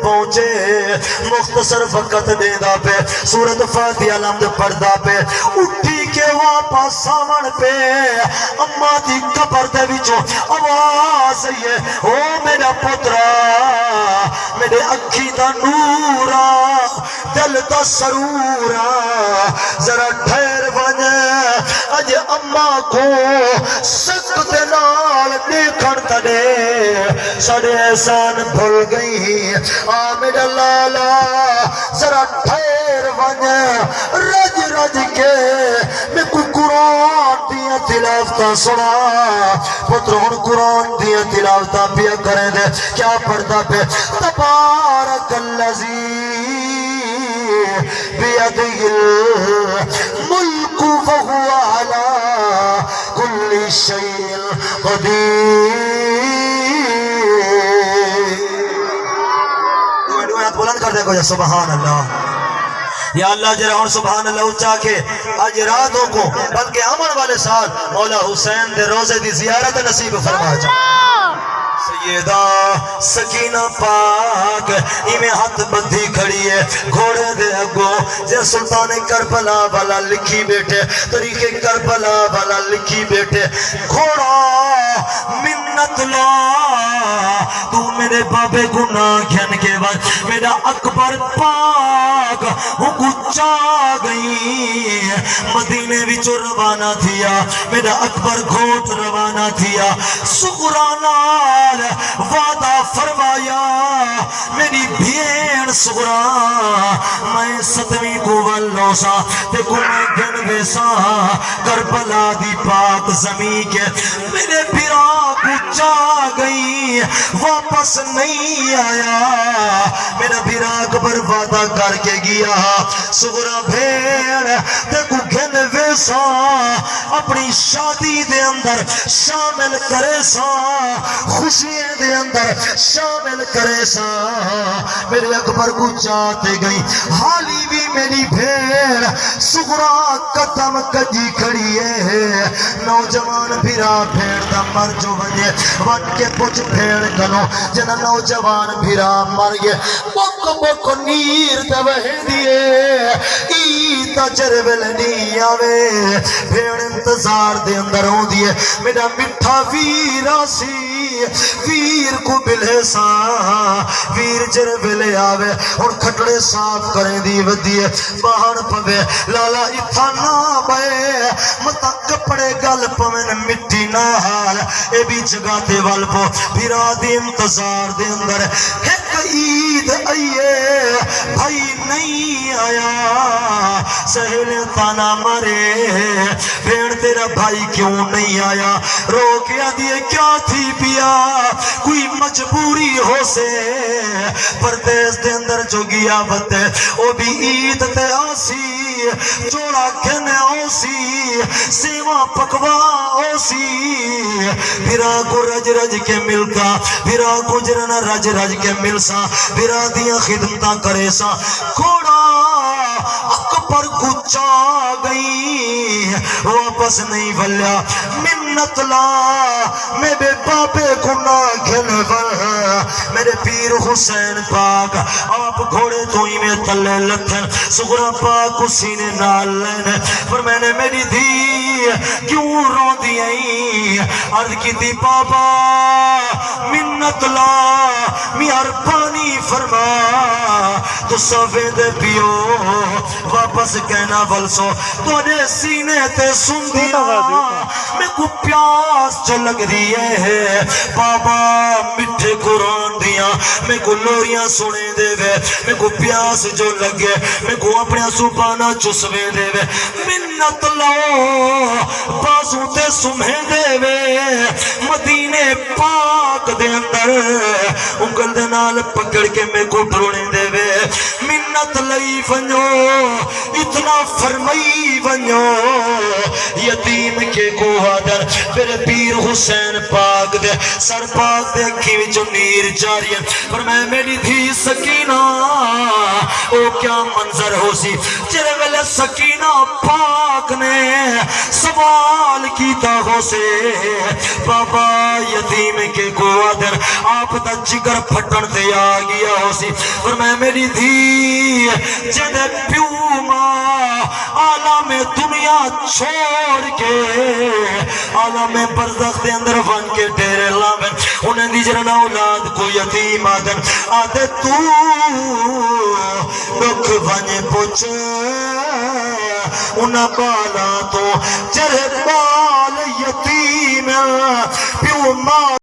پہنچے مختصر وقت دینا پہ سورت فاتحہ لمد پڑھدا پہ اٹھی کے واپس سامن پہ اما دی قبر دے وچوں آواز ہے او میرا پترا میرے اکھی دا نورا دل دا سرورا ذرا ٹھہر ون اج اما کو سکت نال دیکھن تڑے ساڑے احسان بھول گئی آ میرا لالا ذرا ٹھہر ون رج رج کے میں کوئی قرآن دیا تلاوتاں سنا پتر ہن قرآن دیا تلاوتاں پیا کریں دے کیا پڑھدا پہ تبارک الذی بیدہ الملک وہو علی کل شیء قدیر بلند کر دے کو سبحان اللہ یا اللہ جرا ہن سبحان اللہ اچھا کے آج راتوں کو بلکہ آمن والے سال مولا حسین دے روزے دی زیارت نصیب فرما جا سیدہ سکینہ پاک ایمیں ہاتھ بدھی کھڑی ہے گھوڑے دے اگو جے سلطان کربلا والا لکھی بیٹھے طریقے کربلا والا لکھی بیٹھے گھوڑا منت لا تو میرے بابے گناہ گھن کے بعد میرا اکبر پاک چا گئی مدینے وچوں روانہ تھیا میرا اکبر گھوٹ روانہ تھیا سغرانال وعدہ فرمایا میری بھیڑ سغرا میں ستویں کو ولو سا تے کو میں گنوے سا کربلا دی پاک زمین کے میرے بھیرا کو چا گئی واپس نہیں آیا میرا بھیرا اکبر وعدہ کر کے گیا سغرا بھیڑ تے کو گنوے سا اپنی شادی دے اندر شامل کرے سا خوشی دے اندر شامل کرے سا میرے اکبر کو چاہتے گئی حالی بھی میری بھیڑ سغرا قدم کجی کھڑی ہے نوجوان بھیرا بھیڑ دا مر جو بجے ون کے پچھ بھیڑ گنو جنا نوجوان بھیرا مر گئے مک نیر دے وہے دیے ایتا جرول نہیں آوے بھیڑ انتظار دے اندر ہوں دیے میرا مٹھا ویرا سی ویر کو بلے سا ویر جرولے آوے اور کھٹڑے صاف کریں دی ودیے باہر پوے لالا اتھا نہ بے متا کپڑے گل پوین مٹی نہ حال اے بھی جگاتے والپو بھیرا دی انتظار دے اندر ایک عید آئیے بھائی نہیں آیا سہیل تانا مرے بھیڑ تیرا بھائی کیوں نہیں آیا رو کیا دیے کیا تھی پیا کوئی مجبوری ہو سے پردیس دے اندر جو گیا بتے او بھی عید تے آسی جوڑا کھنے آسی سیوا پکوا آسی بھیرا کو رج رج کے ملکا بھیرا کو جرنا رج رج کے ملسا بھیرا دیا خدمتہ کرے سا گھوڑا اکبر کو چا گئی واپس نہیں بھلیا منت لا میرے بابے کو نہ گھن میرے پیر حسین پاک آپ گھوڑے تو ہی میں تلے لتھن سغرا پاک اسی نے نال لینے پر میں نے میری دی کیوں رو دیئیں عرض کی دی بابا منت لا مہربانی فرما تو سوید پیو واپس کہنا ولسو تو نے سینے تے سن دیا میں کو پیاس جو لگ رہی ہے بابا مٹھے قرآن دیا میں کو لوریاں سنے دے وے میں کو پیاس جو لگے میں کو اپنے سبانہ چسوے دے وے منت لو بازو تے سمہیں دے وے مدینے پاک دے اندر انگل دے نال پکڑ کے میں کو ڈھونے دے وے منت لئی فنجو اتنا فرمائی ونو یتیم کے کو آدر پھر پیر حسین پاک دے سر پاک دے کی وچوں نیر جاری پر میں میری تھی سکینہ او کیا منظر ہو سی جرے ویلے سکینہ پاک نے سوال کیتا ہو سے بابا یتیم کے کو آدر آپ تا جگر پھٹن تے آ گیا ہو سی پر میں میری تھی جدے پیو ماں عالم دنیا چھوڑ کے عالم برزخ دے اندر ون کے ڈیرے لامن انہیں دی جرنا اولاد کو یتیم آدن آدھے تو دکھ ون پوچھ انہیں بالا تو جرے بال یتیم پیو ماں